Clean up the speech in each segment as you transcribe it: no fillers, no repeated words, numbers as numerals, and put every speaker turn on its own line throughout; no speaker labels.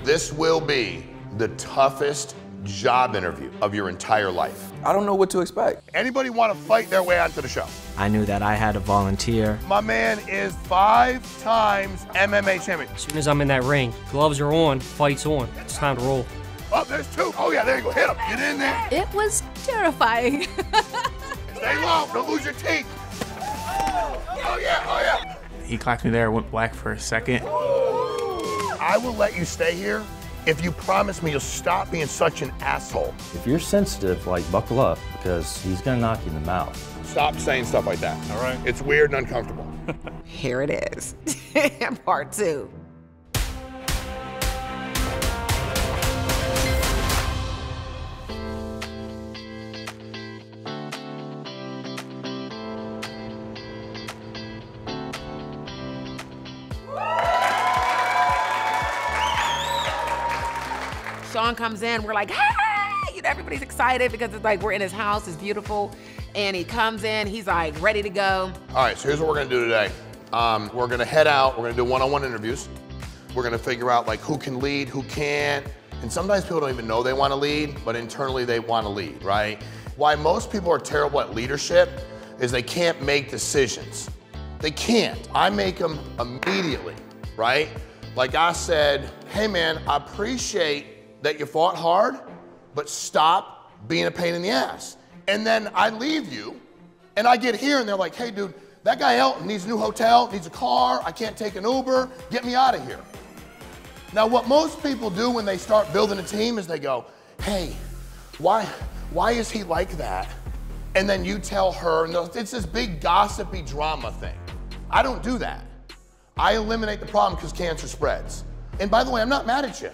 This will be the toughest job interview of your entire life.
I don't know what to expect.
Anybody want to fight their way onto the show?
I knew that I had to volunteer.
My man is 5 times MMA champion.
As soon as I'm in that ring, gloves are on, fight's on. It's time to roll.
Oh, there's 2. Oh yeah, there you go, hit him, get in there.
It was terrifying.
Stay low, don't lose your teeth. Oh yeah, oh yeah.
He clocked me there, went black for a second.
I will let you stay here if you promise me you'll stop being such an asshole.
If you're sensitive, like, buckle up, because he's gonna knock you in the mouth.
Stop saying stuff like that.
All right.
It's weird and uncomfortable.
Here it is, part 2. Shawn comes in, we're like, hey! You know, everybody's excited because it's like we're in his house, it's beautiful. And he comes in, he's like ready to go.
All right, so here's what we're gonna do today. We're gonna head out, we're gonna do one-on-one interviews. We're gonna figure out like who can lead, who can't. And sometimes people don't even know they wanna lead, but internally they wanna lead, right? Why most people are terrible at leadership is they can't make decisions. They can't. I make them immediately, right? Like I said, hey man, I appreciate that you fought hard, but stop being a pain in the ass. And then I leave you, and I get here and they're like, hey dude, that guy Elton needs a new hotel, needs a car, I can't take an Uber, get me out of here. Now what most people do when they start building a team is they go, hey, why is he like that? And then you tell her, and it's this big gossipy drama thing. I don't do that. I eliminate the problem because cancer spreads. And by the way, I'm not mad at you.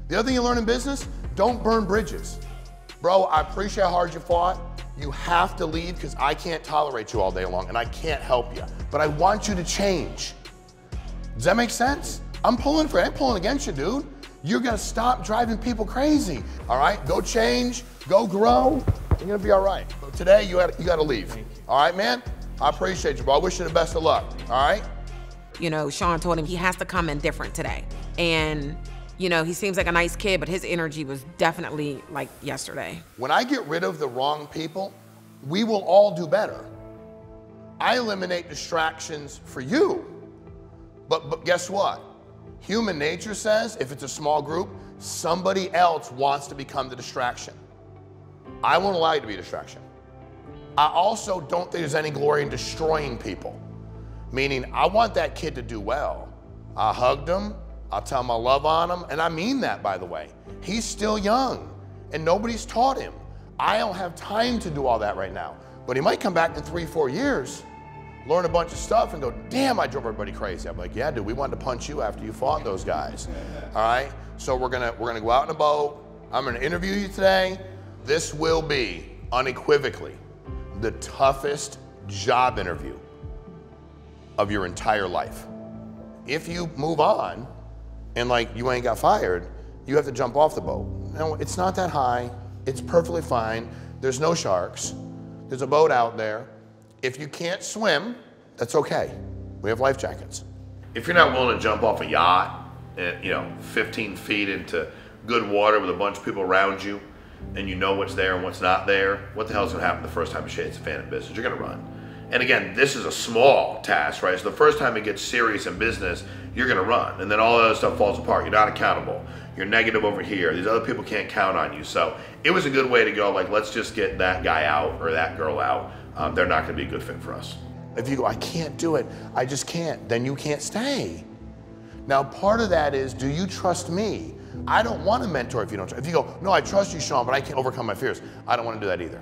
The other thing you learn in business, don't burn bridges. Bro, I appreciate how hard you fought. You have to leave because I can't tolerate you all day long and I can't help you. But I want you to change. Does that make sense? I'm pulling for it. I'm pulling against you, dude. You're gonna stop driving people crazy. All right, go change, go grow. You're gonna be all right. But today, you gotta leave. All right, man? I appreciate you, bro. I wish you the best of luck, all right?
You know, Shawn told him he has to come in different today. And you know, he seems like a nice kid, but his energy was definitely like yesterday.
When I get rid of the wrong people, we will all do better. I eliminate distractions for you. But guess what? Human nature says if it's a small group, somebody else wants to become the distraction. I won't allow you to be a distraction. I also don't think there's any glory in destroying people. Meaning, I want that kid to do well. I hugged him. I'll tell him I love on him, and I mean that, by the way. He's still young, and nobody's taught him. I don't have time to do all that right now, but he might come back in 3-4 years, learn a bunch of stuff, and go, damn, I drove everybody crazy. I'm like, yeah, dude, we wanted to punch you after you fought those guys, all right? So we're gonna go out in a boat. I'm gonna interview you today. This will be, unequivocally, the toughest job interview of your entire life. If you move on, and like you ain't got fired, you have to jump off the boat. No, it's not that high. It's perfectly fine. There's no sharks. There's a boat out there. If you can't swim, that's okay. We have life jackets. If you're not willing to jump off a yacht, 15 feet into good water with a bunch of people around you, and you know what's there and what's not there, what the hell's gonna happen the first time you shake a fan in business? You're gonna run. And again, this is a small task, right? So the first time it gets serious in business, you're gonna run, and then all the other stuff falls apart. You're not accountable. You're negative over here. These other people can't count on you. So it was a good way to go, like, let's just get that guy out or that girl out. They're not gonna be a good fit for us. If you go, I can't do it, I just can't, then you can't stay. Now, part of that is, do you trust me? I don't want a mentor if you don't trust. If you go, no, I trust you, Shawn, but I can't overcome my fears. I don't want to do that either.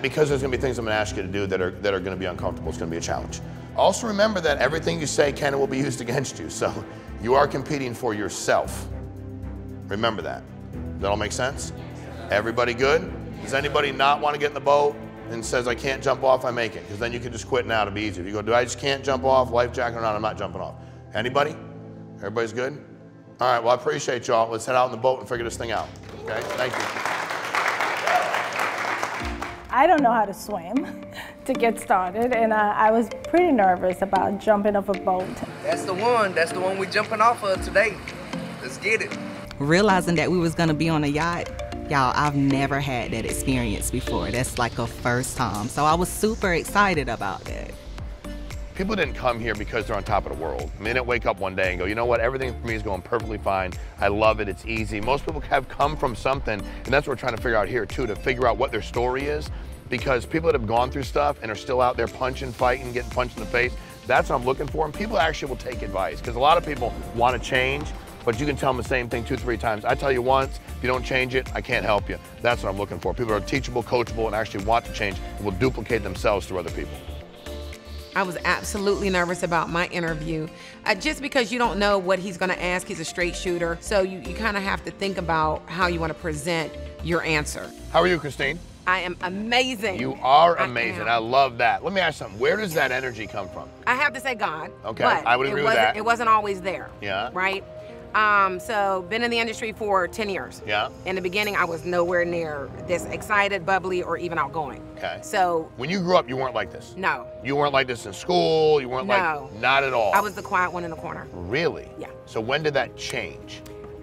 Because there's gonna be things I'm gonna ask you to do that are gonna be uncomfortable. It's gonna be a challenge. Also remember that everything you say can and will be used against you. So you are competing for yourself. Remember that. Does that all make sense? Everybody good? Does anybody not want to get in the boat and says, I can't jump off, I make it? Because then you can just quit now, it'll be easy. If you go, do I just can't jump off, life jacket or not, I'm not jumping off. Anybody? Everybody's good? All right, well, I appreciate y'all. Let's head out in the boat and figure this thing out. Okay, thank you.
I don't know how to swim to get started, and I was pretty nervous about jumping off a boat.
That's the one we jumping off of today.
Let's get it.
Realizing that we was gonna be on a yacht, y'all, I've never had that experience before. That's like a first time. So I was super excited about that.
People didn't come here because they're on top of the world. I mean, they didn't wake up one day and go, you know what, everything for me is going perfectly fine. I love it, it's easy. Most people have come from something, and that's what we're trying to figure out here too, to figure out what their story is. Because people that have gone through stuff and are still out there punching, fighting, getting punched in the face, that's what I'm looking for. And people actually will take advice. Because a lot of people want to change, but you can tell them the same thing 2, 3 times. I tell you once, if you don't change it, I can't help you. That's what I'm looking for. People are teachable, coachable, and actually want to change and will duplicate themselves through other people.
I was absolutely nervous about my interview. Just because you don't know what he's gonna ask, he's a straight shooter. So you kind of have to think about how you wanna present your answer.
How are you, Christine?
I am amazing.
You are amazing. I love that. Let me ask you something. Where does that energy come from?
I have to say God.
Okay,
but
I would agree with that.
It wasn't always there.
Yeah.
Right? So been in the industry for 10 years.
Yeah.
In the beginning, I was nowhere near this excited, bubbly, or even outgoing.
Okay.
So.
When you grew up, you weren't like this?
No.
You weren't like this in school? You weren't like, not at all?
I was the quiet one in the corner.
Really?
Yeah.
So when did that change?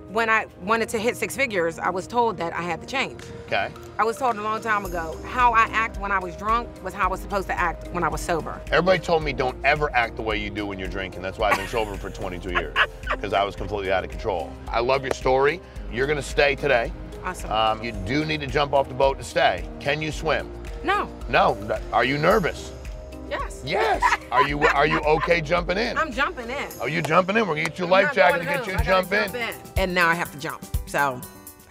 When I wanted to hit 6 figures, I was told that I had to change.
Okay.
I was told a long time ago, how I act when I was drunk was how I was supposed to act when I was sober.
Everybody told me don't ever act the way you do when you're drinking. That's why I've been sober for 22 years, because I was completely out of control. I love your story. You're gonna stay today.
Awesome.
You do need to jump off the boat to stay. Can you swim?
No.
No. Are you nervous?
Yes.
Yes. Are you okay jumping in?
I'm jumping in.
Oh, you jumping in? We're gonna get you a life jacket to get you to jump in.
And now I have to jump. So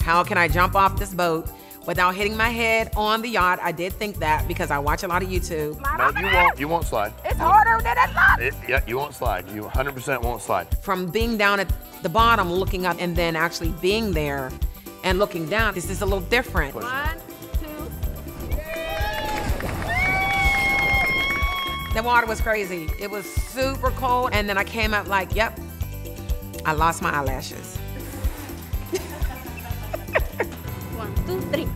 how can I jump off this boat without hitting my head on the yacht? I did think that because I watch a lot of YouTube.
No, you won't. You won't slide.
It's harder than it looks.
Yeah, you won't slide. You 100% won't slide.
From being down at the bottom, looking up, and then actually being there and looking down, this is a little different. 1, 2. The water was crazy. It was super cold, and then I came up like, yep, I lost my eyelashes.
1, 2, 3.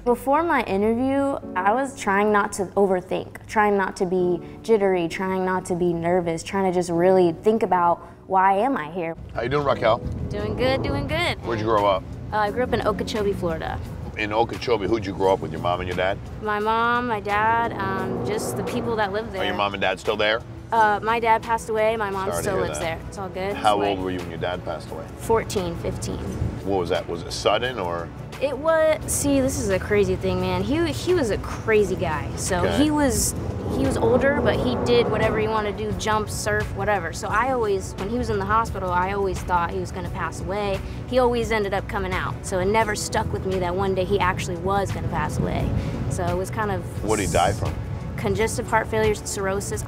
Before my interview, I was trying not to overthink, trying not to be jittery, trying not to be nervous, trying to just really think about why am I here.
How you doing, Raquel?
Doing good, doing good.
Where'd you grow up?
I grew up in Okeechobee, Florida.
In Okeechobee, who'd you grow up with, your mom and your dad?
My mom, my dad, just the people that live there.
Are your mom and dad still there?
My dad passed away, my mom
Sorry
still
to hear
lives
that.
there. It's all good.
How old were you when your dad passed away?
14, 15.
What was that? Was it sudden or?
It was, see, this is a crazy thing, man. He was a crazy guy. So
Okay.
he was older, but he did whatever he wanted to do, jump, surf, whatever. So I always, when he was in the hospital, I always thought he was gonna pass away. He always ended up coming out. So it never stuck with me that one day he actually was gonna pass away. So it was kind of.
What did he die from?
Congestive heart failure, cirrhosis.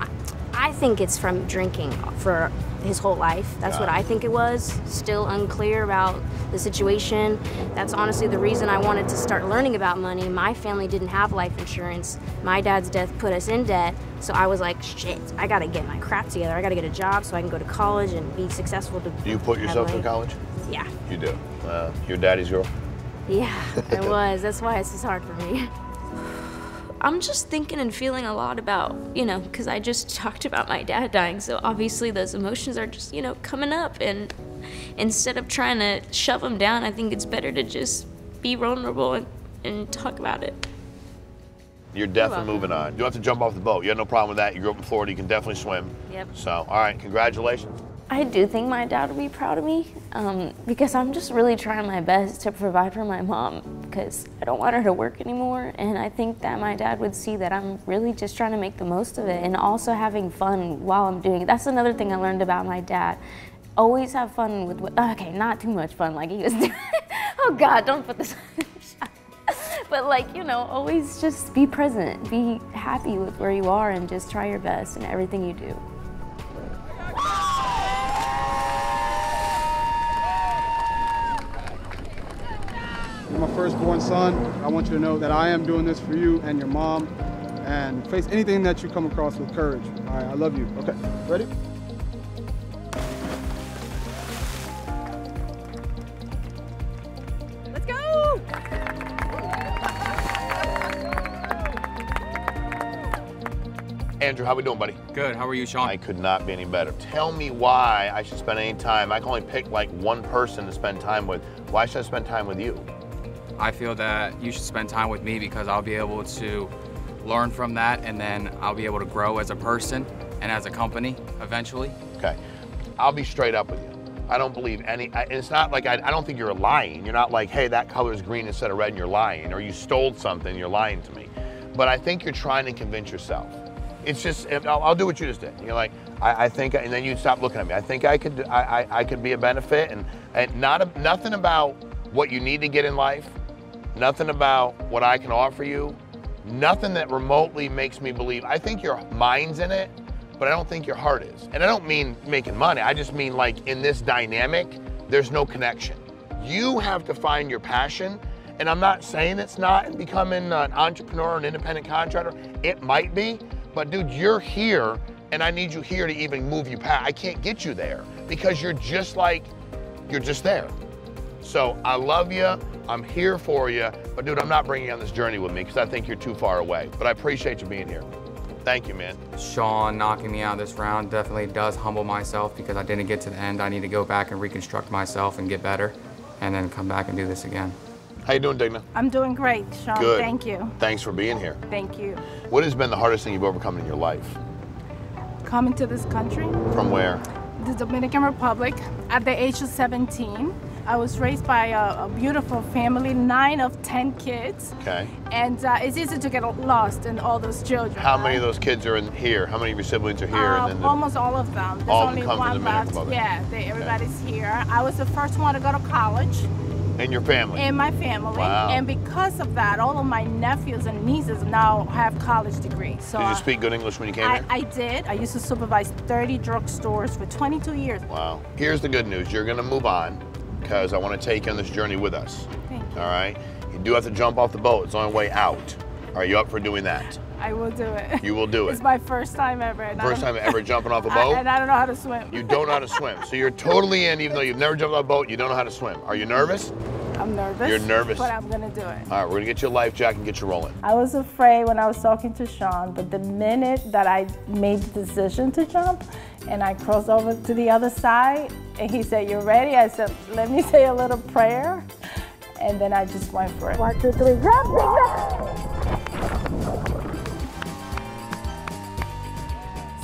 I think it's from drinking for his whole life. That's what I think it was. Still unclear about the situation. That's honestly the reason I wanted to start learning about money. My family didn't have life insurance. My dad's death put us in debt. So I was like, shit, I gotta get my crap together. I gotta get a job so I can go to college and be successful.
Do you put yourself through college?
Yeah.
You do. Your daddy's girl?
Yeah, I was. That's why it's just hard for me.
I'm just thinking and feeling a lot about, because I just talked about my dad dying, so obviously those emotions are just, coming up, and instead of trying to shove them down, I think it's better to just be vulnerable and talk about it.
You're definitely moving on. You don't have to jump off the boat. You have no problem with that. You grew up in Florida, you can definitely swim.
Yep.
So, all right, congratulations.
I do think my dad would be proud of me because I'm just really trying my best to provide for my mom because I don't want her to work anymore, and I think that my dad would see that I'm really just trying to make the most of it and also having fun while I'm doing it. That's another thing I learned about my dad. Always have fun with, okay, not too much fun like he was doing. Oh God, don't put this on the shot. But always just be present, be happy with where you are, and just try your best in everything you do.
You're my firstborn son. I want you to know that I am doing this for you and your mom, and face anything that you come across with courage. All right, I love you. Okay, ready?
Let's go!
Andrew, how we doing, buddy?
Good, how are you, Shawn?
I could not be any better. Tell me why I should spend any time. I can only pick like one person to spend time with. Why should I spend time with you?
I feel that you should spend time with me because I'll be able to learn from that, and then I'll be able to grow as a person and as a company eventually.
Okay, I'll be straight up with you. I don't believe it's not like, I don't think you're lying. You're not like, hey, that color is green instead of red and you're lying, or you stole something, you're lying to me. But I think you're trying to convince yourself. It's just, I'll do what you just did. You're like, I think, and then you stop looking at me. I think I could be a benefit, and nothing about what you need to get in life, nothing about what I can offer you, nothing that remotely makes me believe. I think your mind's in it, but I don't think your heart is. And I don't mean making money. I just mean like in this dynamic, there's no connection. You have to find your passion. And I'm not saying it's not in becoming an entrepreneur, an independent contractor. It might be. But dude, you're here, and I need you here to even move you past. I can't get you there because you're just there. So I love you, I'm here for you, but dude, I'm not bringing you on this journey with me because I think you're too far away. But I appreciate you being here. Thank you, man.
Shawn knocking me out this round definitely does humble myself because I didn't get to the end. I need to go back and reconstruct myself and get better, and then come back and do this again.
How you doing, Digna?
I'm doing great, Shawn.
Good.
Thank you.
Thanks for being here.
Thank you.
What has been the hardest thing you've overcome in your life?
Coming to this country.
From where?
The Dominican Republic. At the age of 17, I was raised by a beautiful family, 9 of 10 kids.
Okay.
And it's easy to get lost in all those children.
How many of those kids are in here? How many of your siblings are here? And then
almost all of them. There's
all
only
come from
one
the Dominican
left.
Republic.
Yeah, everybody's here. I was the first one to go to college.
In your family?
In my family.
Wow.
And because of that, all of my nephews and nieces now have college degrees. So
did you speak good English when you came here?
I did. I used to supervise 30 drugstores for 22 years.
Wow. Here's the good news. You're going to move on because I want to take you on this journey with us.
Thank you.
All right? You do have to jump off the boat. It's the only way out. Are you up for doing that?
I will do it.
You will do it.
It's my first time ever.
First time ever jumping off a boat?
And I don't know how to swim.
You don't know how to swim. So you're totally in, even though you've never jumped off a boat, you don't know how to swim. Are you nervous?
I'm nervous.
You're nervous?
But I'm going to do it.
All right, we're going to get you a life jacket and get you rolling.
I was afraid when I was talking to Shawn, but the minute that I made the decision to jump and I crossed over to the other side and he said, "You ready?" I said, "Let me say a little prayer." And then I just went for it. 1, 2, 3, jump!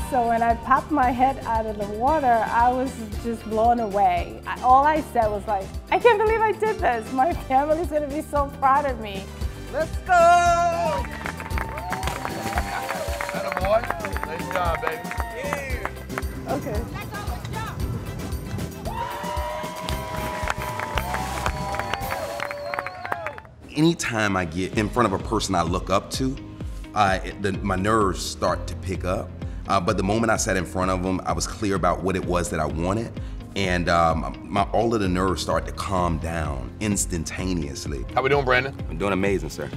So when I popped my head out of the water, I was just blown away. All I said was like, I can't believe I did this. My family's gonna be so proud of me. Let's go!
Attaboy. Nice job, baby.
Yeah. Okay.
Anytime I get in front of a person I look up to, my nerves start to pick up. But the moment I sat in front of them, I was clear about what it was that I wanted. And all of the nerves start to calm down instantaneously.
How we doing, Brandon?
I'm doing amazing, sir.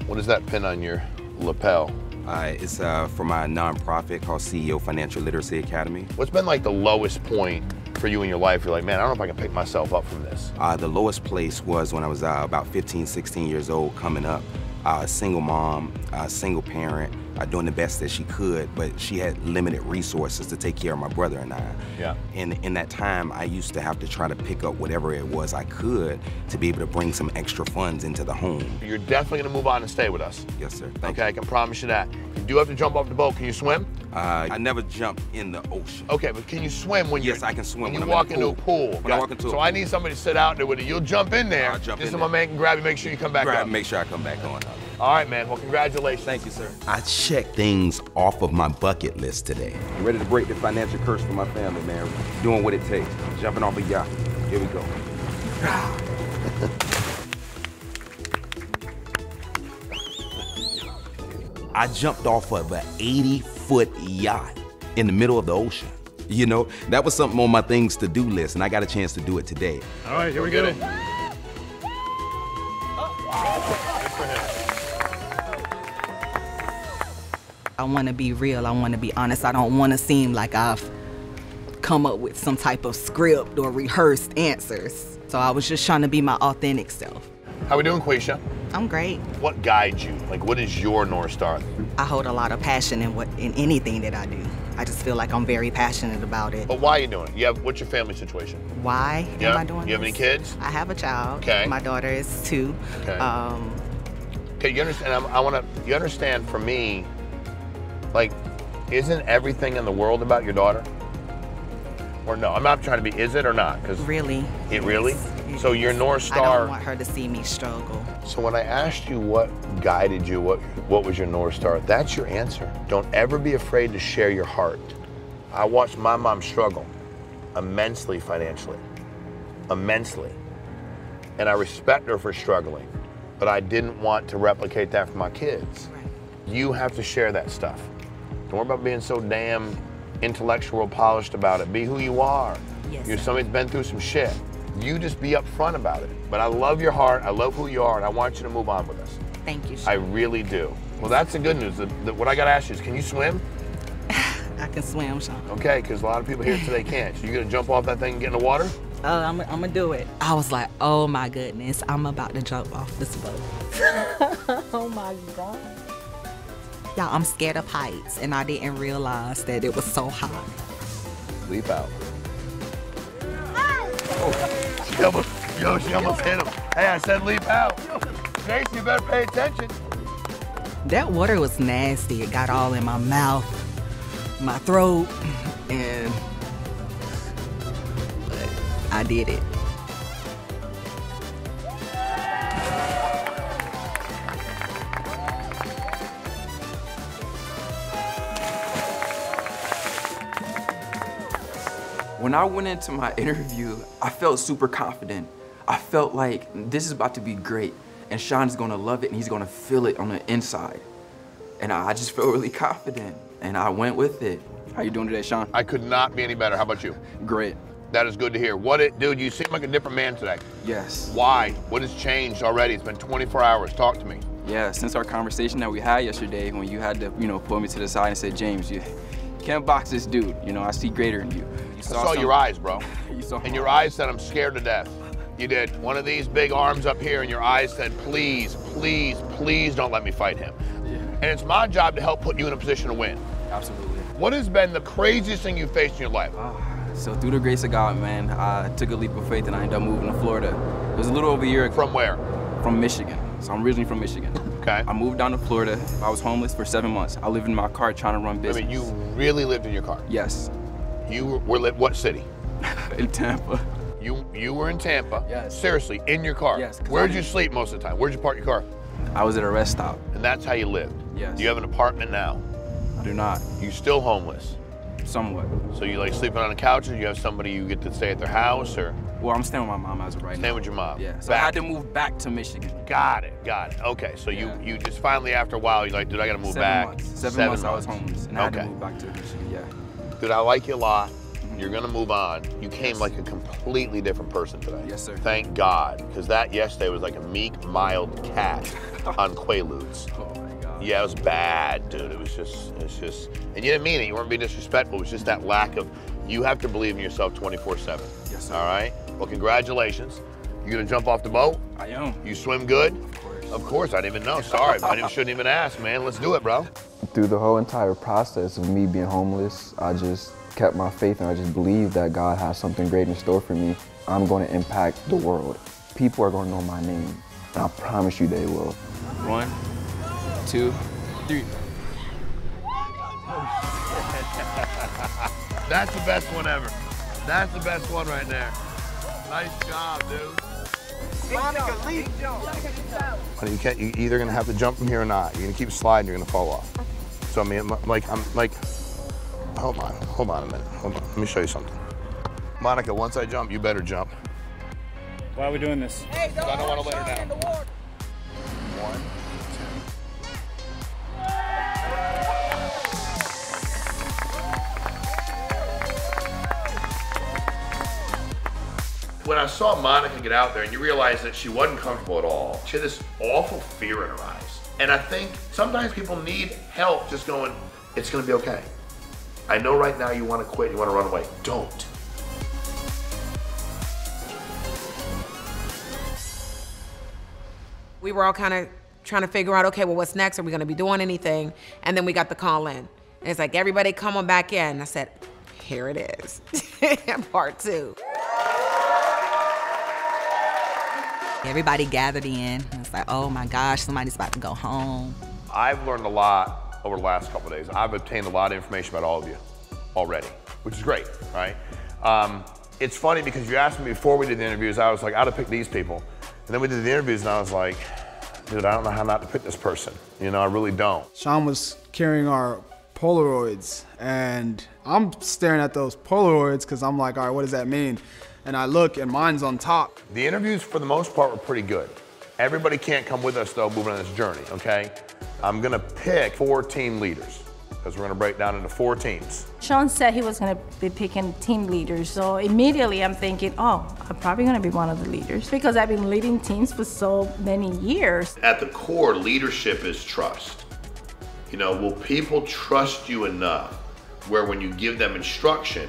What is that pin on your lapel?
It's for my nonprofit called CEO Financial Literacy Academy.
What's been like the lowest point for you in your life? You're like, man, I don't know if I can pick myself up from this.
The lowest place was when I was about 15, 16 years old coming up. A single mom, a single parent, doing the best that she could, but she had limited resources to take care of my brother and I.
Yeah.
And in that time, I used to have to try to pick up whatever it was I could to be able to bring some extra funds into the home.
You're definitely gonna move on and stay with us.
Yes, sir.
Okay, I can promise you that. You do have to jump off the boat. Can you swim?
I never jump in the ocean.
Okay, but can you swim when
Yes, I can swim
when
when
you
I'm
walk
in the
into a pool?
When I walk into a
So
pool.
I need somebody to sit out there with you. You'll jump in there.
I'll jump
just
in
so my man can grab you, make sure you come back up.
Make sure I come back on.
All right, man. Well, congratulations.
Thank you, sir. I checked things off of my bucket list today. I'm ready to break the financial curse for my family, man. Doing what it takes. Jumping off a yacht. Here we go. I jumped off of an 80-foot yacht in the middle of the ocean. You know, that was something on my things to do list, and I got a chance to do it today.
All right, here we go.
I want to be real. I want to be honest. I don't want to seem like I've come up with some type of script or rehearsed answers. So I was just trying to be my authentic self.
How we doing, Quisha?
I'm great.
What guides you? Like, what is your North Star?
I hold a lot of passion in anything that I do. I just feel like I'm very passionate about it.
But why are you doing it? What's your family situation?
Why am I doing this?
You have any kids?
I have a child.
Okay.
My daughter is 2.
Okay. Okay, you understand? You understand? For me, like, isn't everything in the world about your daughter? Or no? I'm not trying to be. Is it or not? Because
really.
It really? So your North Star.
I don't want her to see me struggle.
So when I asked you what guided you, what was your North Star, that's your answer. Don't ever be afraid to share your heart. I watched my mom struggle immensely financially, immensely. And I respect her for struggling, but I didn't want to replicate that for my kids. Right. You have to share that stuff. Don't worry about being so damn intellectual, polished about it. Be who you are.
Yes,
You're somebody that's been through some shit. You just be upfront about it. But I love your heart, I love who you are, and I want you to move on with us.
Thank you, Shawn.
I really do. Well, that's the good news. What I gotta ask you is, can you swim?
I can swim, Shawn.
Okay, because a lot of people here today can't. So you gonna jump off that thing and get in the water?
I'm gonna do it. I was like, oh my goodness, I'm about to jump off this boat.
Oh my God.
Y'all, I'm scared of heights, and I didn't realize that it was so high.
Leap out. Oh, she almost hit him. Hey, I said leap out. Jason, you better pay attention.
That water was nasty. It got all in my mouth, my throat, and but I did it.
When I went into my interview, I felt super confident. I felt like this is about to be great, and Shawn's gonna love it, and he's gonna feel it on the inside. And I just felt really confident, and I went with it.
How you doing today, Shawn?
I could not be any better. How about you?
Great.
That is good to hear. Dude, you seem like a different man today.
Yes.
Why? What has changed already? It's been 24 hours. Talk to me.
Yeah, since our conversation that we had yesterday, when you had to, pull me to the side and say, James, you can't box this dude. I see greater in you.
I saw your eyes, bro. And your eyes said, I'm scared to death. You did. One of these big arms up here, and your eyes said, please, please, please don't let me fight him. Yeah. And it's my job to help put you in a position to win.
Absolutely.
What has been the craziest thing you've faced in your life?
So through the grace of God, man, I took a leap of faith and I ended up moving to Florida. It was a little over a year ago.
From where?
From Michigan. So I'm originally from Michigan.
Okay.
I moved down to Florida. I was homeless for 7 months. I lived in my car trying to run business.
I mean, you really lived in your car?
Yes.
You were what city?
In Tampa.
You were in Tampa?
Yes.
Seriously, in your car?
Yes.
Where'd you sleep most of the time? Where'd you park your car?
I was at a rest stop.
And that's how you lived?
Yes.
Do you have an apartment now?
I do not.
You still homeless?
Somewhat.
So you like sleeping on a couch, or do you have somebody you get to stay at their house, or?
Well, I'm staying with my mom as of right now.
Staying with your mom?
Yeah. So I had to move back to Michigan.
Got it. Okay, so you just finally, after a while, you're like, dude, I gotta move back.
7 months I was homeless, and I had to move back to Michigan, yeah.
Dude, I like you a lot. You're gonna move on. You came like a completely different person today.
Yes, sir.
Thank God, because that yesterday was like a meek, mild cat on Quaaludes.
Oh my God.
Yeah, it was bad, dude. It's just, and you didn't mean it. You weren't being disrespectful. It was just that lack of, you have to believe in yourself 24/7.
Yes, sir.
All right? Well, congratulations. You gonna jump off the boat?
I am.
You swim good?
Of course.
Of course, I didn't even know. Sorry, I shouldn't even ask, man. Let's do it, bro.
Through the whole entire process of me being homeless, I just kept my faith and I just believed that God has something great in store for me. I'm going to impact the world. People are going to know my name, and I promise you they will.
1, 2, 3.
That's the best one ever. That's the best one right there. Nice job, dude.
Monica, leap.
You're either gonna have to jump from here or not. You're gonna keep sliding, you're gonna fall off. So I mean, I'm like, hold on a minute. Hold on, let me show you something. Monica, once I jump, you better jump.
Why are we doing this?
Hey, I don't want to let her down. 1, 2. When I saw Monica get out there and you realize that she wasn't comfortable at all, she had this awful fear in her eyes. And I think sometimes people need help just going, it's gonna be okay. I know right now you wanna quit, you wanna run away. Don't.
We were all kind of trying to figure out, okay, well, what's next? Are we gonna be doing anything? And then we got the call in. And it's like, everybody come on back in. I said, here it is, part 2.
Everybody gathered in. It's like, oh my gosh, somebody's about to go home.
I've learned a lot over the last couple of days. I've obtained a lot of information about all of you already, which is great, right? It's funny because you asked me before we did the interviews, I was like, I'd have picked these people. And then we did the interviews and I was like, dude, I don't know how not to pick this person. You know, I really don't.
Shawn was carrying our Polaroids and I'm staring at those Polaroids because I'm like, all right, what does that mean? And I look and mine's on top.
The interviews for the most part were pretty good. Everybody can't come with us though, moving on this journey, okay? I'm gonna pick 4 team leaders because we're gonna break down into 4 teams.
Shawn said he was gonna be picking team leaders, so immediately I'm thinking, oh, I'm probably gonna be one of the leaders because I've been leading teams for so many years.
At the core, leadership is trust. You know, will people trust you enough where when you give them instruction,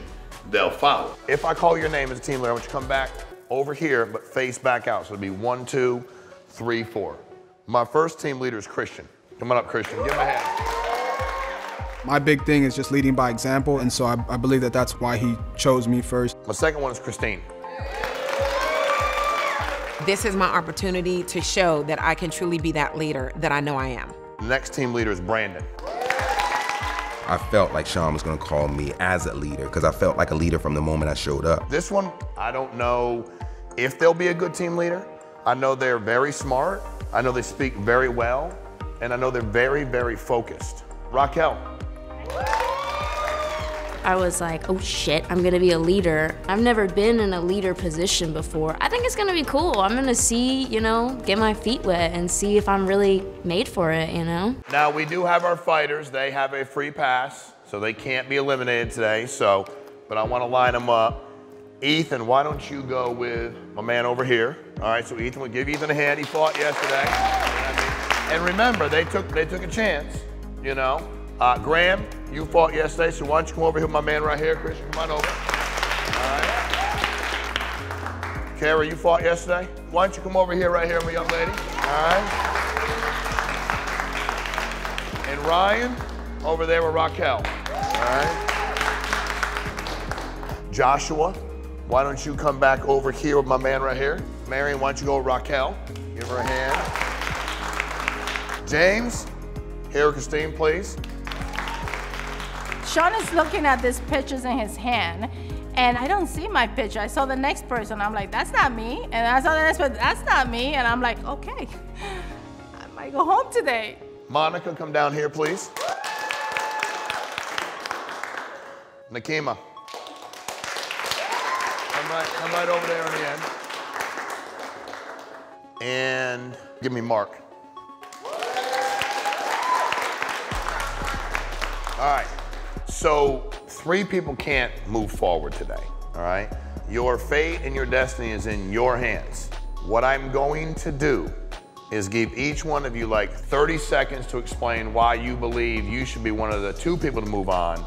they'll follow? If I call your name as a team leader, I want you to come back over here, but face back out. So it'll be 1, 2, 3, 4. My first team leader is Christian. Come on up, Christian, give him a hand.
My big thing is just leading by example, and so I believe that that's why he chose me first.
My second one is Christine.
This is my opportunity to show that I can truly be that leader that I know I am.
The next team leader is Brandon.
I felt like Shawn was gonna call me as a leader because I felt like a leader from the moment I showed up.
This one, I don't know if they'll be a good team leader. I know they're very smart. I know they speak very well. And I know they're very, very focused. Raquel.
I was like, oh shit, I'm gonna be a leader. I've never been in a leader position before. I think it's gonna be cool. I'm gonna see, you know, get my feet wet and see if I'm really made for it, you know?
Now we do have our fighters. They have a free pass, so they can't be eliminated today, but I wanna line them up. Ethan, why don't you go with my man over here? All right, so Ethan, we'll give Ethan a hand. He fought yesterday. And remember, they took a chance, you know? Graham, you fought yesterday, so why don't you come over here with my man right here, Christian, come on over. All right. Kara, you fought yesterday? Why don't you come over here right here, my young lady? All right. And Ryan, over there with Raquel. All right. Joshua, why don't you come back over here with my man right here? Marion, why don't you go with Raquel? Give her a hand. James, here with Christine, please.
Shawn is looking at these pictures in his hand, and I don't see my picture. I saw the next person. I'm like, that's not me. And I saw the next person, that's not me. And I'm like, okay, I might go home today.
Monica, come down here, please. Nakima. Come right over there on the end. And give me Mark. All right, so 3 people can't move forward today, all right? Your fate and your destiny is in your hands. What I'm going to do is give each one of you like 30 seconds to explain why you believe you should be one of the 2 people to move on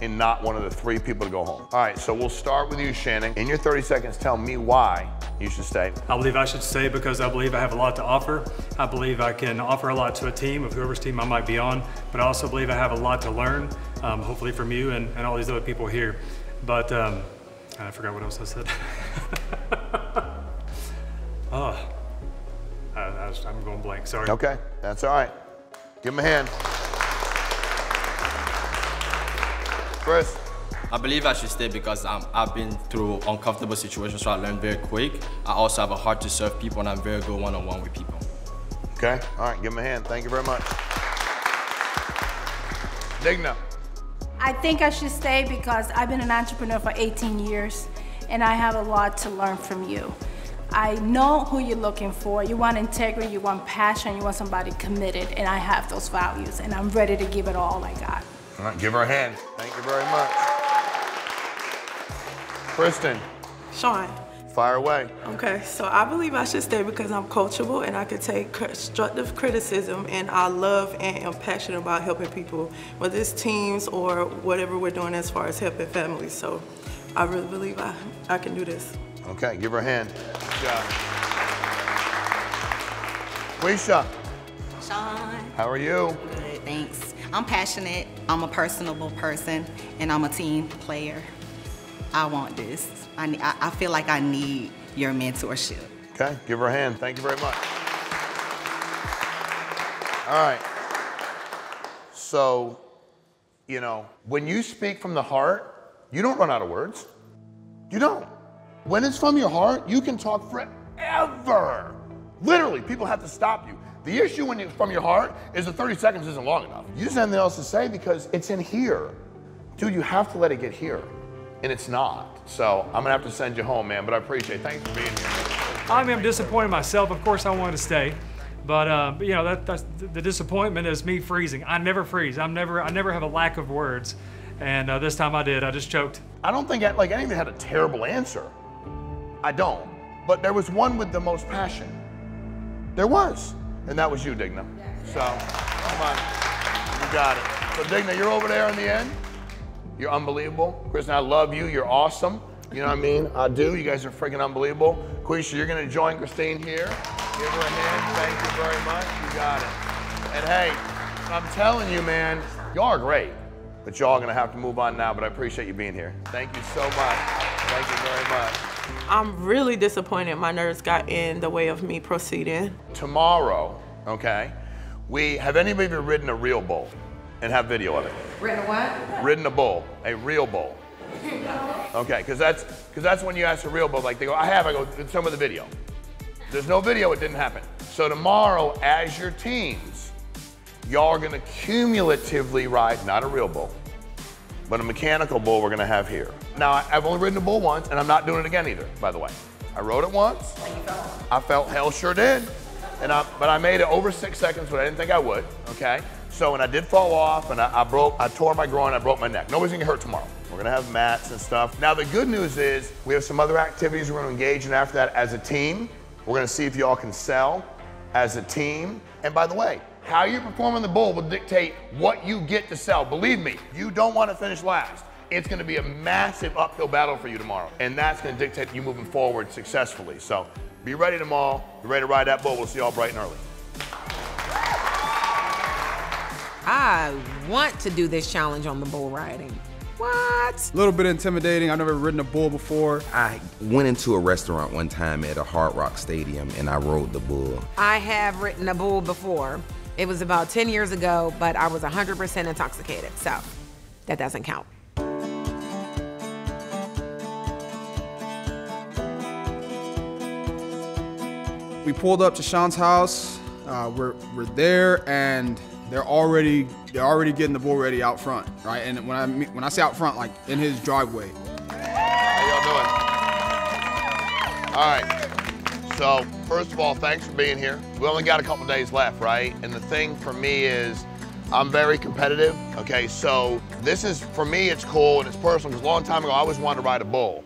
and not one of the 3 people to go home. All right, so we'll start with you, Shannon. In your 30 seconds, tell me why you should stay.
I believe I should stay because I believe I have a lot to offer. I believe I can offer a lot to a team, of whoever's team I might be on, but I also believe I have a lot to learn, hopefully from you and all these other people here. But I forgot what else I said. I'm going blank, sorry.
Okay, that's all right. Give him a hand. Chris.
I believe I should stay because I've been through uncomfortable situations, so I learned very quick. I also have a heart to serve people, and I'm very good one-on-one with people.
Okay, all right, give him a hand. Thank you very much. Digna.
I think I should stay because I've been an entrepreneur for 18 years, and I have a lot to learn from you. I know who you're looking for. You want integrity, you want passion, you want somebody committed, and I have those values, and I'm ready to give it all I got.
All right, give her a hand. Thank you very much. Kristen.
Shawn.
Fire away.
Okay, so I believe I should stay because I'm coachable and I can take constructive criticism, and I love and am passionate about helping people, whether it's teams or whatever we're doing as far as helping families. So I really believe I can do this.
Okay, give her a hand. Good job. Quisha.
Shawn.
How are you?
Good, thanks. I'm passionate, I'm a personable person, and I'm a team player. I want this. I feel like I need your mentorship.
Okay, give her a hand. Thank you very much. All right. So, you know, when you speak from the heart, you don't run out of words. You don't. When it's from your heart, you can talk forever. Literally, people have to stop you. The issue when it's from your heart is the 30 seconds isn't long enough. You just have nothing else to say because it's in here. Dude, you have to let it get here. And it's not. So I'm gonna have to send you home, man, but I appreciate it. Thanks for being here.
I mean, I'm disappointed myself. Of course, I wanted to stay. But you know, that's the disappointment is me freezing. I never freeze. I never have a lack of words. And this time I did. I just choked.
I don't think like any of you had a terrible answer. I don't. But there was one with the most passion. There was. And that was you, Digna. So, come on. You got it. So, Digna, you're over there in the end. You're unbelievable. Kristen, I love you. You're awesome. You know what I mean? I do. You guys are freaking unbelievable. Quisha, you're going to join Christine here. Give her a hand. Thank you very much. You got it. And hey, I'm telling you, man, y'all are great. But y'all are going to have to move on now, but I appreciate you being here. Thank you so much. Thank you very much.
I'm really disappointed my nerves got in the way of me proceeding.
Tomorrow, okay, have any of you ridden a real bull and have video of it?
Ridden a what?
Ridden a bull, a real bull. Okay, because that's when you ask a real bull, like they go, I have, I go, some of the video. There's no video, it didn't happen. So tomorrow, as your teams, y'all are gonna cumulatively ride, not a real bull, but a mechanical bull we're gonna have here. Now, I've only ridden a bull once, and I'm not doing it again either, by the way. I rode it once. I felt hell sure did. But I made it over 6 seconds, but I didn't think I would, okay? So when I did fall off, and I tore my groin, I broke my neck. Nobody's gonna get hurt tomorrow. We're gonna have mats and stuff. Now, the good news is, we have some other activities we're gonna engage in after that as a team. We're gonna see if y'all can sell as a team. And by the way, how you perform on the bull will dictate what you get to sell. Believe me, you don't want to finish last. It's going to be a massive uphill battle for you tomorrow. And that's going to dictate you moving forward successfully. So be ready tomorrow. Be ready to ride that bull. We'll see y'all bright and early.
I want to do this challenge on the bull riding. What?
A little bit intimidating. I've never ridden a bull before.
I went into a restaurant one time at a Hard Rock Stadium and I rode the bull.
I have ridden a bull before. It was about 10 years ago, but I was 100% intoxicated, so that doesn't count.
We pulled up to Shawn's house. We're there, and they're already getting the bull ready out front, right? And when I say out front, like in his driveway.
How y'all doing? All right. So first of all, thanks for being here. We only got a couple days left, right? And the thing for me is, I'm very competitive. Okay, so this is for me. It's cool and it's personal because a long time ago I always wanted to ride a bull.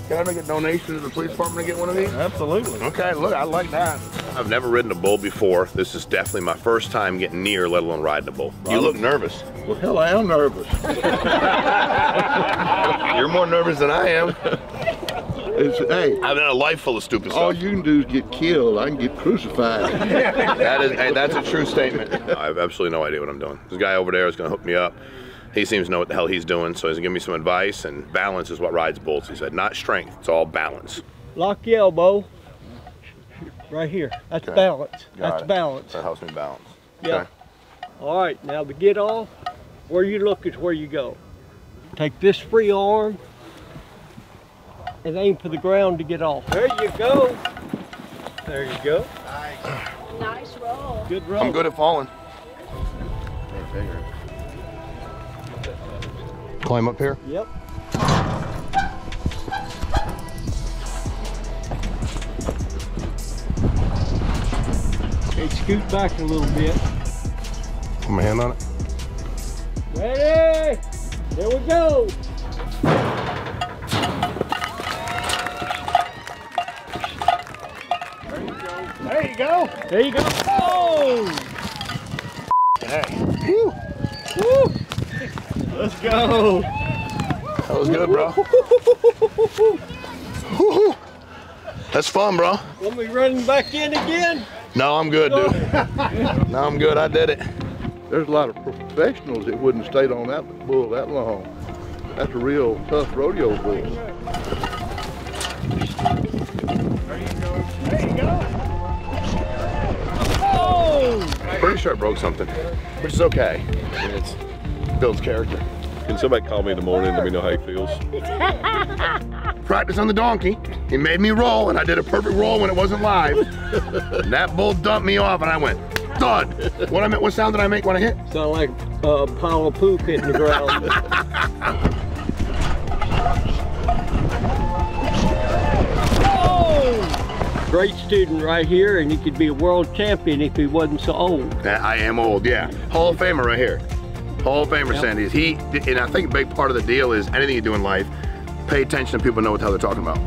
Can I make a donation to the police department to get one of these?
Absolutely.
Okay, look, I like that. I've never ridden a bull before. This is definitely my first time getting near, let alone riding a bull. You look nervous.
Well, hell, I am nervous.
You're more nervous than I am.
Hey,
I'm in a life full of stupid stuff.
all you can do is get killed. I can get crucified.
That's a true statement. I have absolutely no idea what I'm doing. This guy over there is going to hook me up. He seems to know what the hell he's doing, so he's gonna give me some advice, and balance is what rides bulls, he said. Not strength, it's all balance.
Lock your elbow. Right here. That's
Okay.
balance.
Got
That's
it.
balance.
That helps me balance.
Yeah.
Okay.
All right, now to get off, where you look is where you go. Take this free arm and aim for the ground to get off. There you go. There you go.
Nice roll.
Good roll.
I'm good at falling. Climb up here?
Yep. Okay, scoot back a little bit.
Put my hand on it.
Ready? There we go. There you go. There you go. Oh!
Hey.
Woo! Woo! Let's go.
was good, bro. That's fun, bro.
Want me running back in again?
No, I'm good, dude. No, I'm good. I did it.
There's a lot of professionals that wouldn't have stayed on that bull that long. That's a real tough rodeo bull.
There you go. Oh! Pretty sure I broke something, which is okay. I mean, it builds character.
Can somebody call me in the morning and let me know how he feels?
Practice on the donkey. He made me roll, and I did a perfect roll when it wasn't live. And that bull dumped me off, and I went, thud. What sound did I make when I hit?
Sound like a pile of poop hitting the ground. Great student right here, and he could be a world champion if he wasn't so old.
I am old, yeah. Hall of Famer right here. Hall of Famer, yep. Sandy. And I think a big part of the deal is anything you do in life, pay attention to people know what the hell they're talking about.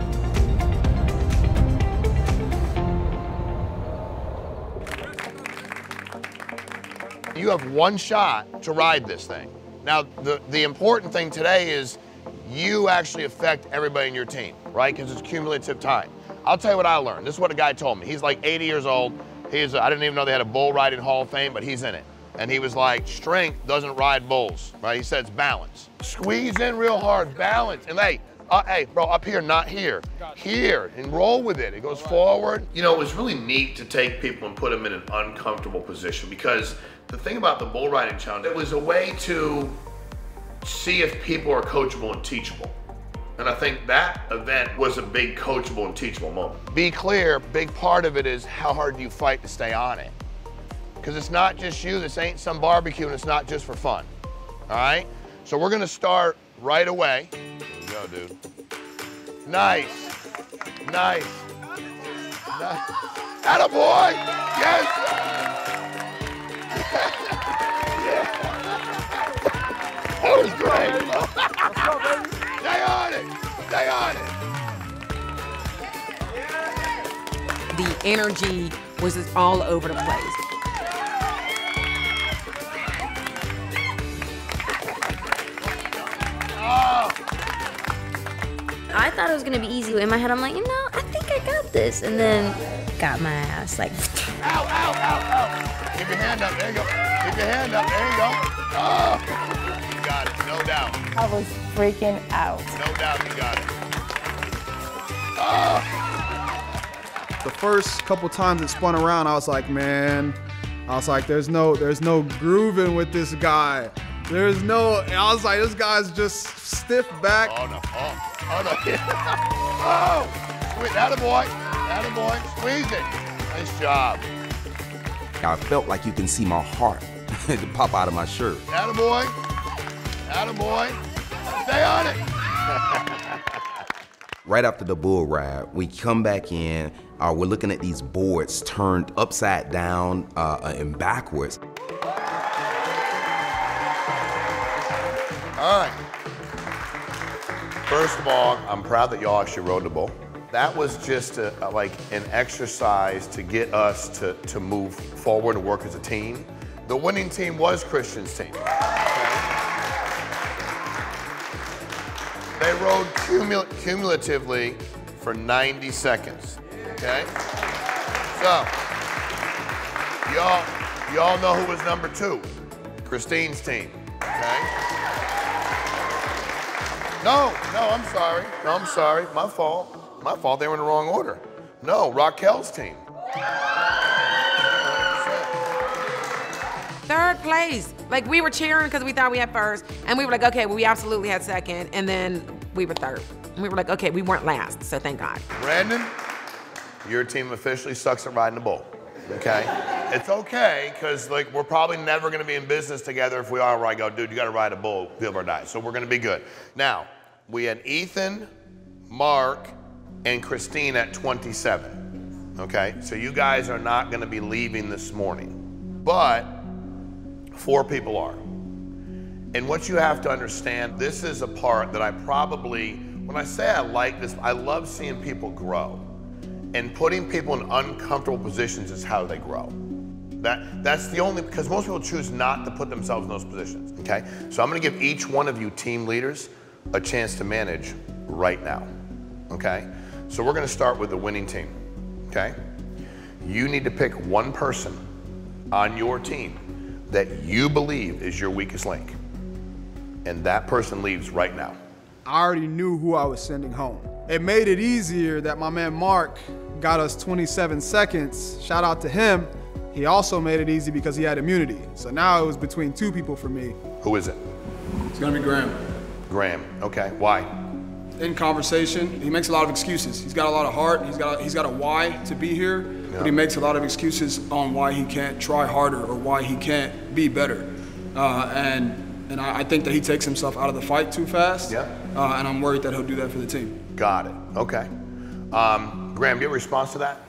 You have one shot to ride this thing. Now, the important thing today is you actually affect everybody in your team, right? Because it's cumulative time. I'll tell you what I learned. This is what a guy told me. He's like 80 years old. I didn't even know they had a bull riding Hall of Fame, but he's in it. And he was like, strength doesn't ride bulls, right? He said it's balance. Squeeze in real hard, balance. And hey, bro, up here, not here. Here, and roll with it. It goes forward. You know, it was really neat to take people and put them in an uncomfortable position, because the thing about the bull riding challenge, it was a way to see if people are coachable and teachable. And I think that event was a big coachable and teachable moment. Be clear, big part of it is how hard do you fight to stay on it. Because it's not just you, this ain't some barbecue, and it's not just for fun, all right? So we're gonna start right away. Here we go, dude. Nice, nice, nice. Attaboy, yes! That was great. Stay on it, stay on it.
The energy was just all over the place.
I thought it was gonna be easy. In my head, I'm like, I think I got this. And then got my ass like.
Ow, ow, ow, ow. Keep your hand up, there you go. Keep your hand up, there you go. Oh, you got it, no doubt.
I was freaking out.
No doubt you got it. Oh.
The first couple times it spun around, I was like, man, there's no grooving with this guy. I was like, this guy's just stiff back.
Oh no, oh no. Oh, sweet, attaboy, attaboy, squeeze it. Nice job.
I felt like you can see my heart to pop out of my shirt.
Attaboy, attaboy, stay on it.
Right after the bull ride, we come back in, we're looking at these boards turned upside down and backwards.
All right. First of all, I'm proud that y'all actually rode the bull. That was just like an exercise to get us to move forward and work as a team. The winning team was Christian's team. Okay? They rode cumulatively for 90 seconds, okay? So, y'all know who was number 2? Christine's team, okay? No, I'm sorry. No, I'm sorry. My fault. My fault. They were in the wrong order. No, Raquel's team.
Third place. Like, we were cheering because we thought we had first, and we were like, okay, well, we absolutely had second, and then we were third. And we were like, okay, we weren't last, so thank God.
Brandon, your team officially sucks at riding the bull, okay? It's okay, because like we're probably never gonna be in business together if we are where I go, dude, you gotta ride a bull, live or die. So we're gonna be good. Now, we had Ethan, Mark, and Christine at 27, okay? So you guys are not gonna be leaving this morning, but 4 people are. And what you have to understand, this is a part that I probably, when I say I like this, I love seeing people grow. And putting people in uncomfortable positions is how they grow. That's the only, because most people choose not to put themselves in those positions, okay? So I'm gonna give each one of you team leaders a chance to manage right now, okay? So we're gonna start with the winning team, okay? You need to pick one person on your team that you believe is your weakest link, and that person leaves right now.
I already knew who I was sending home. It made it easier that my man Mark got us 27 seconds. Shout out to him. He also made it easy because he had immunity. So now it was between two people for me.
Who is it?
It's gonna be Graham.
Graham, okay, why?
In conversation, he makes a lot of excuses. He's got a lot of heart, he's got a why to be here, but he makes a lot of excuses on why he can't try harder or why he can't be better. And I think that he takes himself out of the fight too fast. Yeah. And I'm worried that he'll do that for the team.
Got it, okay. Graham, do you have a response to that?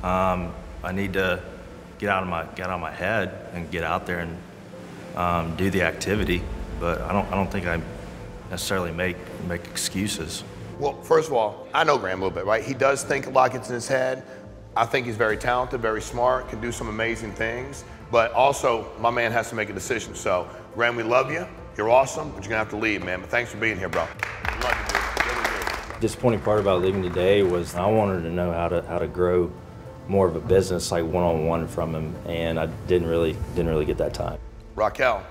I need to get out of my head and get out there and do the activity, but I don't think I necessarily make excuses.
Well, first of all, I know Graham a little bit, right? He does think a lot gets in his head. I think he's very talented, very smart, can do some amazing things, but also my man has to make a decision. So, Graham, we love you. You're awesome, but you're gonna have to leave, man. But thanks for being here, bro. Love you, dude. Really do.
Disappointing part about leaving today was I wanted to know how to grow more of a business, like one-on-one from him, and I didn't really get that time.
Raquel,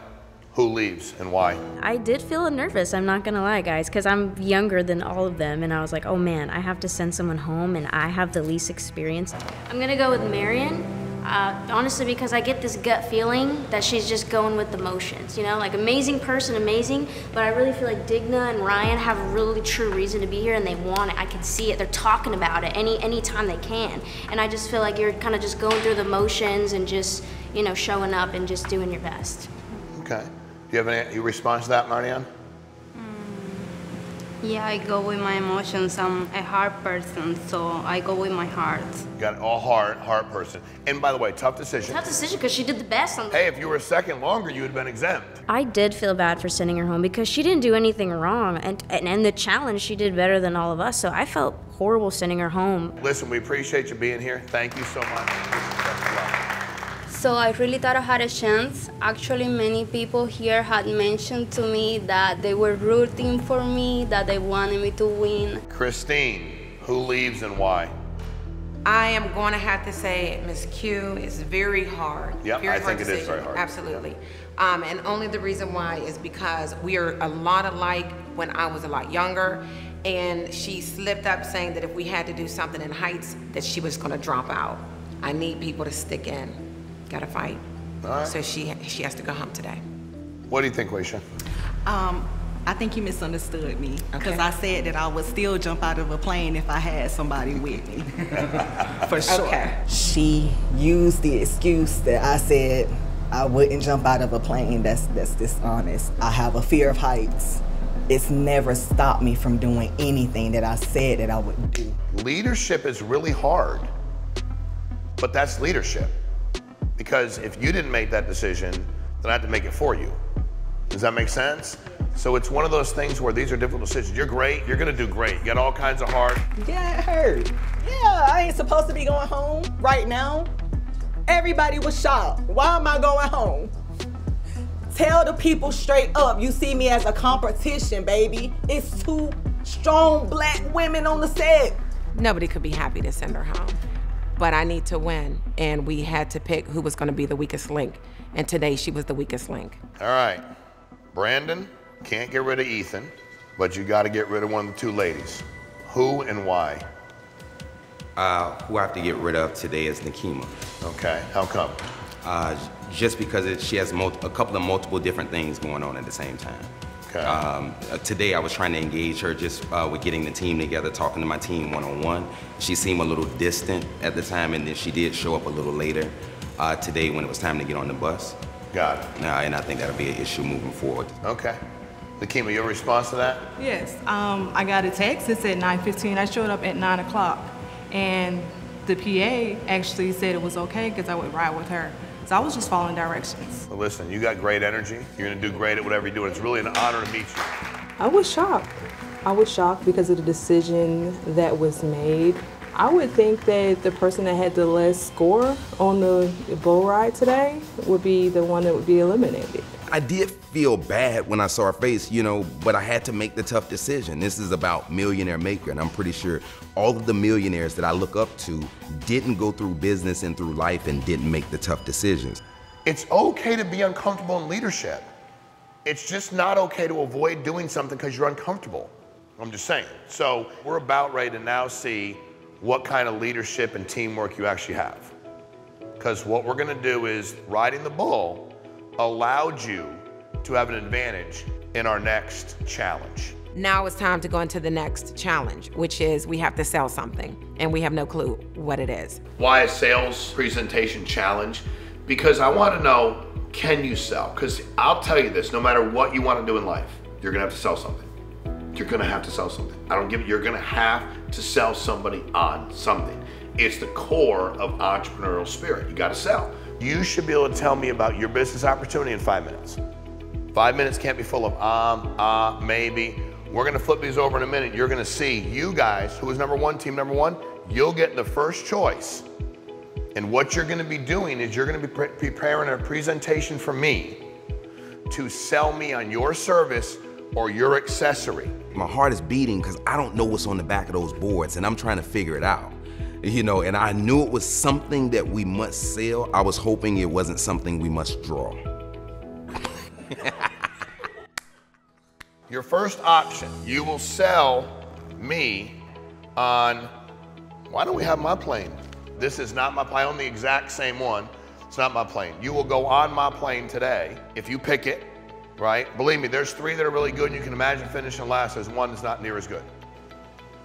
who leaves and why?
I did feel nervous, I'm not gonna lie, guys, because I'm younger than all of them, and I was like, oh man, I have to send someone home, and I have the least experience.
I'm gonna go with Marion, honestly, because I get this gut feeling that she's just going with the motions, you know? Like, amazing person, amazing, but I really feel like Digna and Ryan have a really true reason to be here, and they want it. I can see it. They're talking about it any time they can. And I just feel like you're kind of just going through the motions and just, you know, showing up and just doing your best.
Okay. Do you have any response to that, Marianne?
Yeah, I go with my emotions. I'm a heart person, so I go with my heart.
You got all heart person. And by the way, tough decision.
Tough decision because she did the best on the
Hey, if you were a second longer, you would have been exempt.
I did feel bad for sending her home because she didn't do anything wrong, and the challenge, she did better than all of us, so I felt horrible sending her home.
Listen, we appreciate you being here. Thank you so much.
So I really thought I had a chance. Actually, many people here had mentioned to me that they were rooting for me, that they wanted me to win.
Christine, who leaves and why?
I am going to have to say Ms. Q is very hard.
Yep,
very
I think it is very hard.
Absolutely. And only the reason why is because we are a lot alike when I was a lot younger. And she slipped up saying that if we had to do something in heights, that she was going to drop out. I need people to stick in. Gotta fight.
All right.
So she has to go home today.
What do you think, Waisha?
I think you misunderstood me because I said that I would still jump out of a plane if I had somebody with me. For sure.
Okay.
She used the excuse that I said I wouldn't jump out of a plane. That's dishonest. I have a fear of heights. It's never stopped me from doing anything that I said that I would do.
Leadership is really hard, but that's leadership. Because if you didn't make that decision, then I had to make it for you. Does that make sense? So it's one of those things where these are difficult decisions. You're great, you're gonna do great. You got all kinds of heart.
Yeah, it hurt. Yeah, I ain't supposed to be going home right now. Everybody was shocked. Why am I going home? Tell the people straight up, you see me as a competition, baby. It's 2 strong black women on the set.
Nobody could be happy to send her home. But I need to win, and we had to pick who was gonna be the weakest link. And today she was the weakest link.
All right, Brandon, can't get rid of Ethan, but you gotta get rid of one of the 2 ladies. Who and why?
Who I have to get rid of today is Nikema.
Okay, how come?
Just because she has a couple of multiple different things going on at the same time.
Okay.
Today I was trying to engage her just with getting the team together, talking to my team one-on-one. She seemed a little distant at the time, and then she did show up a little later today when it was time to get on the bus.
Got it.
And I think that'll be an issue moving forward.
Okay. Nikema, your response to that?
Yes, I got a text. It said 9:15. I showed up at 9 o'clock, and the PA actually said it was okay because I would ride with her. So I was just following directions.
Well, listen, you got great energy. You're gonna do great at whatever you do. It's really an honor to meet you.
I was shocked. I was shocked because of the decision that was made. I would think that the person that had the less score on the bull ride today would be the one that would be eliminated.
I did feel bad when I saw her face, you know, but I had to make the tough decision. This is about Millionaire Maker, and I'm pretty sure all of the millionaires that I look up to didn't go through business and through life and didn't make the tough decisions.
It's okay to be uncomfortable in leadership. It's just not okay to avoid doing something because you're uncomfortable. I'm just saying. So we're about ready to now see what kind of leadership and teamwork you actually have. Because what we're gonna do is riding the bull allowed you to have an advantage in our next challenge.
Now it's time to go into the next challenge, which is we have to sell something, and we have no clue what it is.
Why a sales presentation challenge? Because I want to know, can you sell? Because I'll tell you this, no matter what you want to do in life, you're gonna have to sell something. You're gonna have to sell something. I don't give it, you're gonna have to sell somebody on something. It's the core of entrepreneurial spirit. You gotta sell. You should be able to tell me about your business opportunity in 5 minutes. 5 minutes can't be full of maybe. We're gonna flip these over in a minute. You're gonna see you guys, who is number one, team number one, you'll get the first choice. And what you're gonna be doing is you're gonna be preparing a presentation for me to sell me on your service or your accessory.
My heart is beating because I don't know what's on the back of those boards and I'm trying to figure it out. You know, and I knew it was something that we must sell. I was hoping it wasn't something we must draw.
Your first option, you will sell me on, why don't we have my plane? This is not my plane, I own the exact same one. It's not my plane. You will go on my plane today if you pick it, right? Believe me, there's 3 that are really good and you can imagine finishing last. There's 1 that's not near as good.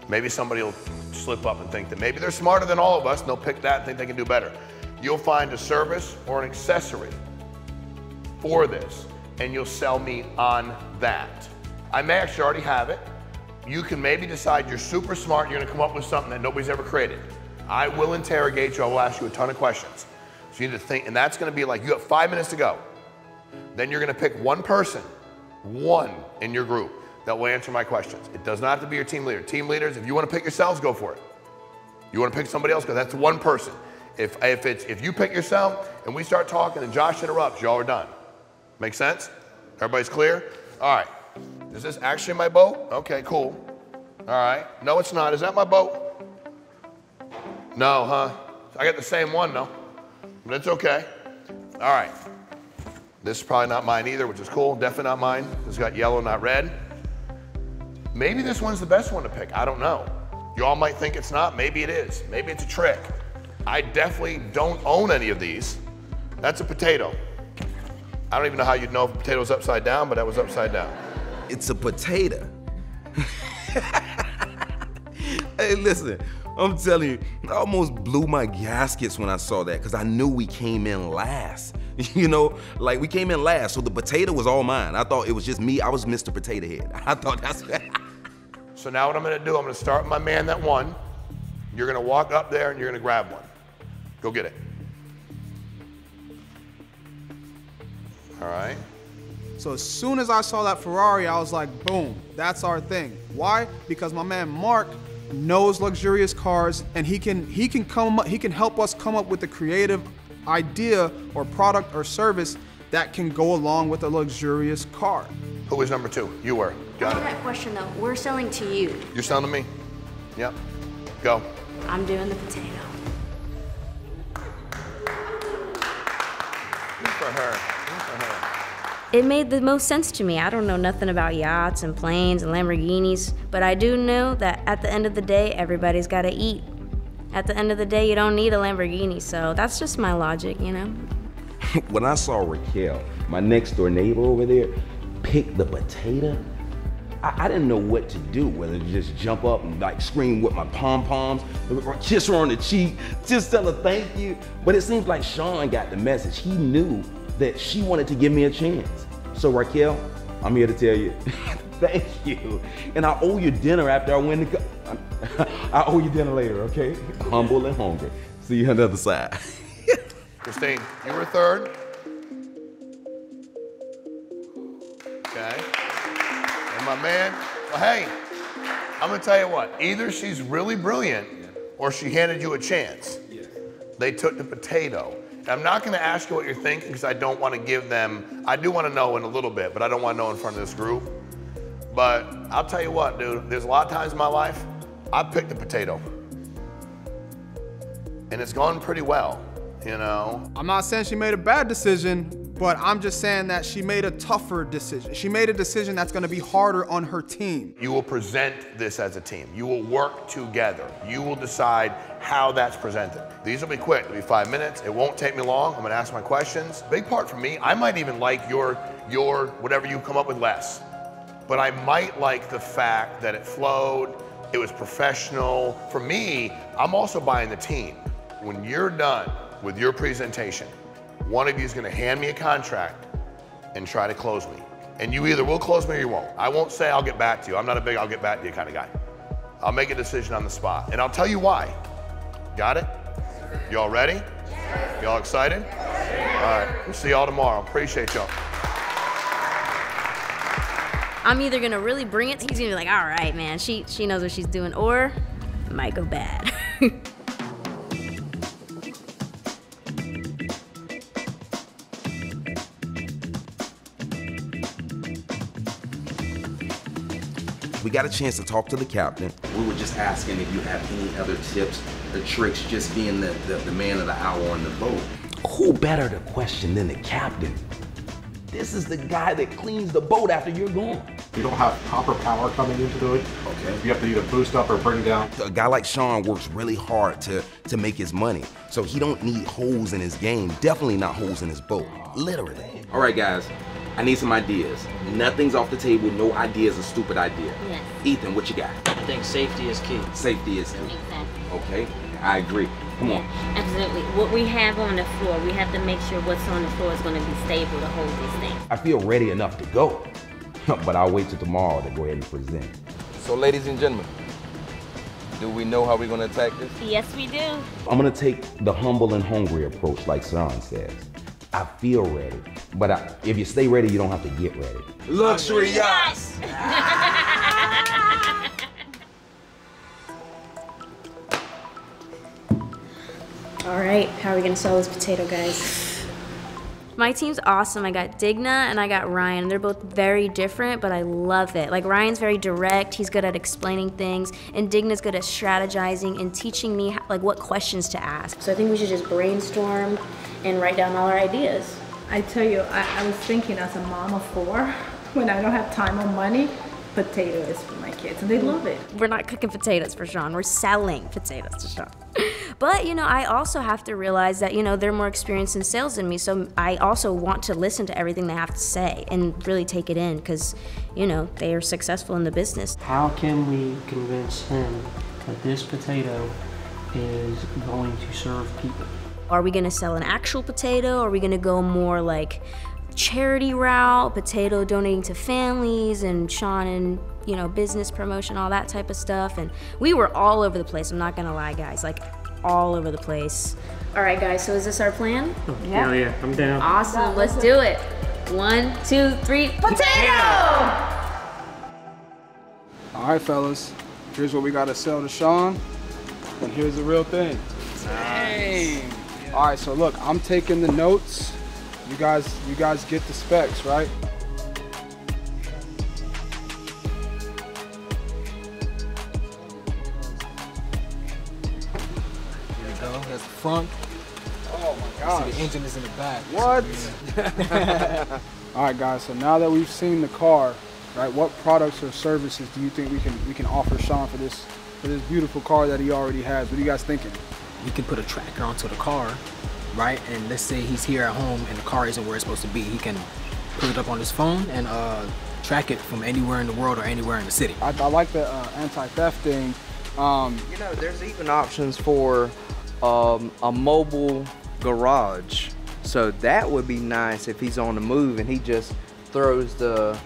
Maybe somebody will slip up and think that maybe they're smarter than all of us and they'll pick that and think they can do better. You'll find a service or an accessory for this and you'll sell me on that. I may actually already have it. You can maybe decide you're super smart, you're gonna come up with something that nobody's ever created. I will interrogate you, I will ask you a ton of questions. So you need to think, and that's gonna be like, you have 5 minutes to go. Then you're gonna pick one person, one in your group, that will answer my questions. It does not have to be your team leader. Team leaders, if you want to pick yourselves, go for it. You want to pick somebody else, because that's one person. If you pick yourself and we start talking and Josh interrupts, y'all are done. Make sense? Everybody's clear? All right. Is this actually my boat? Okay, cool. All right. No, it's not. Is that my boat? No, huh? I got the same one, though. But it's okay. All right. This is probably not mine either, which is cool. Definitely not mine. It's got yellow, not red. Maybe this one's the best one to pick. I don't know. You all might think it's not. Maybe it is. Maybe it's a trick. I definitely don't own any of these. That's a potato. I don't even know how you'd know if a potato's upside down, but that was upside down.
It's a potato. Hey, listen, I'm telling you, I almost blew my gaskets when I saw that because I knew we came in last. You know, like we came in last, so the potato was all mine. I thought it was just me. I was Mr. Potato Head. I thought that's
So now what I'm gonna do, I'm gonna start with my man that won. You're gonna walk up there and you're gonna grab one. Go get it. All right.
So as soon as I saw that Ferrari, I was like, boom, that's our thing. Why? Because my man Mark knows luxurious cars, and he can help us come up with the creative idea or product or service that can go along with a luxurious car.
Who was number 2? You were. Got it.
That question though, we're selling to you.
You're selling to me? Yep. Go.
I'm doing the potato.
Good for her. Good for her.
It made the most sense to me. I don't know nothing about yachts and planes and Lamborghinis, but I do know that at the end of the day, everybody's got to eat. At the end of the day, you don't need a Lamborghini, so that's just my logic, you know?
When I saw Raquel, my next door neighbor over there, pick the potato, I didn't know what to do, whether to just jump up and like scream with my pom-poms, or kiss her on the cheek, just tell her thank you. But it seems like Shawn got the message. He knew that she wanted to give me a chance. So Raquel, I'm here to tell you, thank you. And I owe you dinner after I win the cup. I owe you dinner later, okay? Humble and hungry. See you on the other side.
Christine, you were third. Okay. And my man, well, hey, I'm gonna tell you what, either she's really brilliant or she handed you a chance. They took the potato. I'm not gonna ask you what you're thinking because I don't want to give them, I do want to know in a little bit, but I don't want to know in front of this group. But I'll tell you what, dude, there's a lot of times in my life, I picked a potato. And it's gone pretty well, you know?
I'm not saying she made a bad decision, but I'm just saying that she made a tougher decision. She made a decision that's gonna be harder on her team.
You will present this as a team. You will work together. You will decide how that's presented. These will be quick, it'll be 5 minutes. It won't take me long. I'm gonna ask my questions. Big part for me, I might even like your whatever you come up with less. But I might like the fact that it flowed, it was professional. For me, I'm also buying the team. When you're done with your presentation, one of you is gonna hand me a contract and try to close me. And you either will close me or you won't. I won't say I'll get back to you. I'm not a big I'll get back to you kind of guy. I'll make a decision on the spot. And I'll tell you why. Got it? Y'all ready? Y'all excited? All right, we'll see y'all tomorrow. Appreciate y'all.
I'm either gonna really bring it, he's gonna be like, all right, man, she knows what she's doing, or it might go bad.
We got a chance to talk to the captain. We were just asking if you have any other tips or tricks, just being the man of the hour on the boat. Who better to question than the captain? This is the guy that cleans the boat after you're gone.
You don't have proper power coming into it. Okay. You have to either boost up or bring down.
A guy like Shawn works really hard to make his money. So he don't need holes in his game, definitely not holes in his boat, literally. All right, guys, I need some ideas. Nothing's off the table, no idea is a stupid idea.
Yes.
Ethan, what you got?
I think safety is key.
Safety is key.
Exactly.
Okay, I agree. Come on.
Absolutely. What we have on the floor, we have to make sure what's on the floor is going to be stable to hold these things.
I feel ready enough to go, but I'll wait till tomorrow to go ahead and present.
So ladies and gentlemen, do we know how we're gonna attack this?
Yes, we do.
I'm gonna take the humble and hungry approach like Shawn says. I feel ready, but if you stay ready, you don't have to get ready. Luxury yachts!
All right, how are we gonna sell this potato, guys? My team's awesome. I got Digna and I got Ryan. They're both very different, but I love it. Like, Ryan's very direct, he's good at explaining things, and Digna's good at strategizing and teaching me like what questions to ask. So I think we should just brainstorm and write down all our ideas.
I tell you, I was thinking as a mom of 4, when I don't have time or money, potato is for my kids, and they love it.
We're not cooking potatoes for Shawn, we're selling potatoes to Shawn. But, you know, I also have to realize that, you know, they're more experienced in sales than me, so I also want to listen to everything they have to say and really take it in, because, you know, they are successful in the business.
How can we convince him that this potato is going to serve people?
Are we gonna sell an actual potato? Are we gonna go more like charity route, potato donating to families, and Shawn and, you know, business promotion, all that type of stuff? And we were all over the place, I'm not gonna lie, guys, like all over the place. All right, guys, so is this our plan?
Yeah. Hell yeah, I'm down.
Awesome, let's do it. 1, 2, 3, potato!
All right, fellas, here's what we gotta sell to Shawn, and here's the real thing. Dang. All right, so look, I'm taking the notes. You guys get the specs, right?
Here we go. That's the front.
Oh my gosh.
See, the engine is in the back.
What? All right, guys. So now that we've seen the car, right? What products or services do you think we can offer Shawn for this beautiful car that he already has? What are you guys thinking?
We can put a tracker onto the car, right? And let's say he's here at home and the car isn't where it's supposed to be. He can put it up on his phone and track it from anywhere in the world or anywhere in the city.
I like the anti-theft thing.
You know, there's even options for a mobile garage. So that would be nice if he's on the move and he just throws the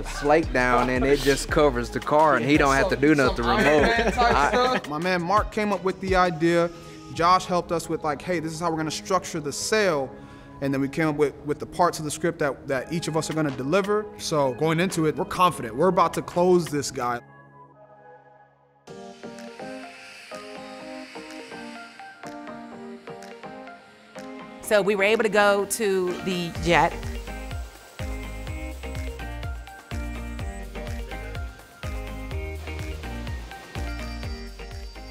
slate down and it just covers the car and he don't have to do nothing remote.
My man Mark came up with the idea. Josh helped us with like, hey, this is how we're gonna structure the sale. And then we came up with the parts of the script that each of us are gonna deliver. So going into it, we're confident. We're about to close this guy.
So we were able to go to the jet.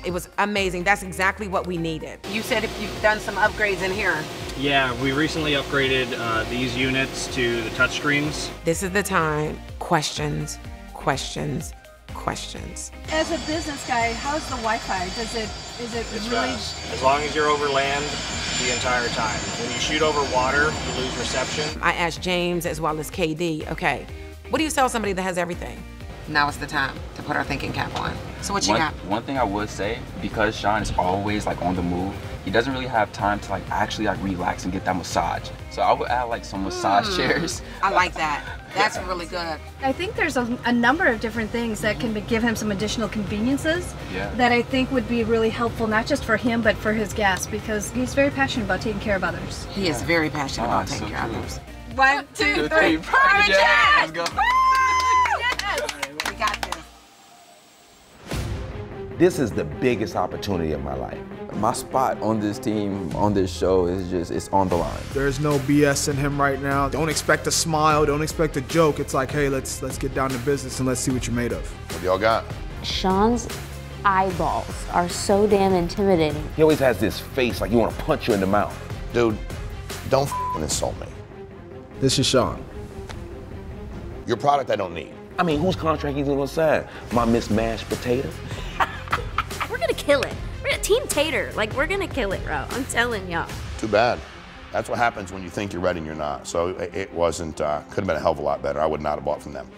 It was amazing. That's exactly what we needed. You said if you've done some upgrades in here.
Yeah, we recently upgraded these units to the touchscreens.
This is the time. Questions, questions, questions.
As a business guy, how's the Wi-Fi? Is it
It's
really?
fast. As long as you're over land the entire time. When you shoot over water, you lose reception.
I asked James as well as KD, okay, what do you tell somebody that has everything? Now it's the time to put our thinking cap on. So what you got?
One thing I would say, because Shawn is always like on the move, he doesn't really have time to like actually like relax and get that massage. So I would add like some massage chairs.
I like that. That's really good.
I think there's a number of different things that can give him some additional conveniences that I think would be really helpful, not just for him, but for his guests, because he's very passionate about taking care of others.
He is very passionate about taking care of others. 1, 2, 3,
Private
private
jet!
jet!
Let's go.
We got this.
This is the biggest opportunity of my life.
My spot on this team, on this show, is just, it's on the line.
There's no BS in him right now. Don't expect a smile, don't expect a joke. It's like, hey, let's get down to business and let's see what you're made of.
What y'all got?
Shawn's eyeballs are so damn intimidating.
He always has this face like you want to punch you in the mouth.
Dude, don't insult me.
This is Shawn.
Your product I don't need.
I mean, whose contract he's gonna sign? My Miss Mashed Potato?
We're gonna kill it. We're gonna Team Tater. Like, we're gonna kill it, bro. I'm telling y'all.
Too bad. That's what happens when you think you're ready and you're not. So it wasn't, could have been a hell of a lot better. I would not have bought from them.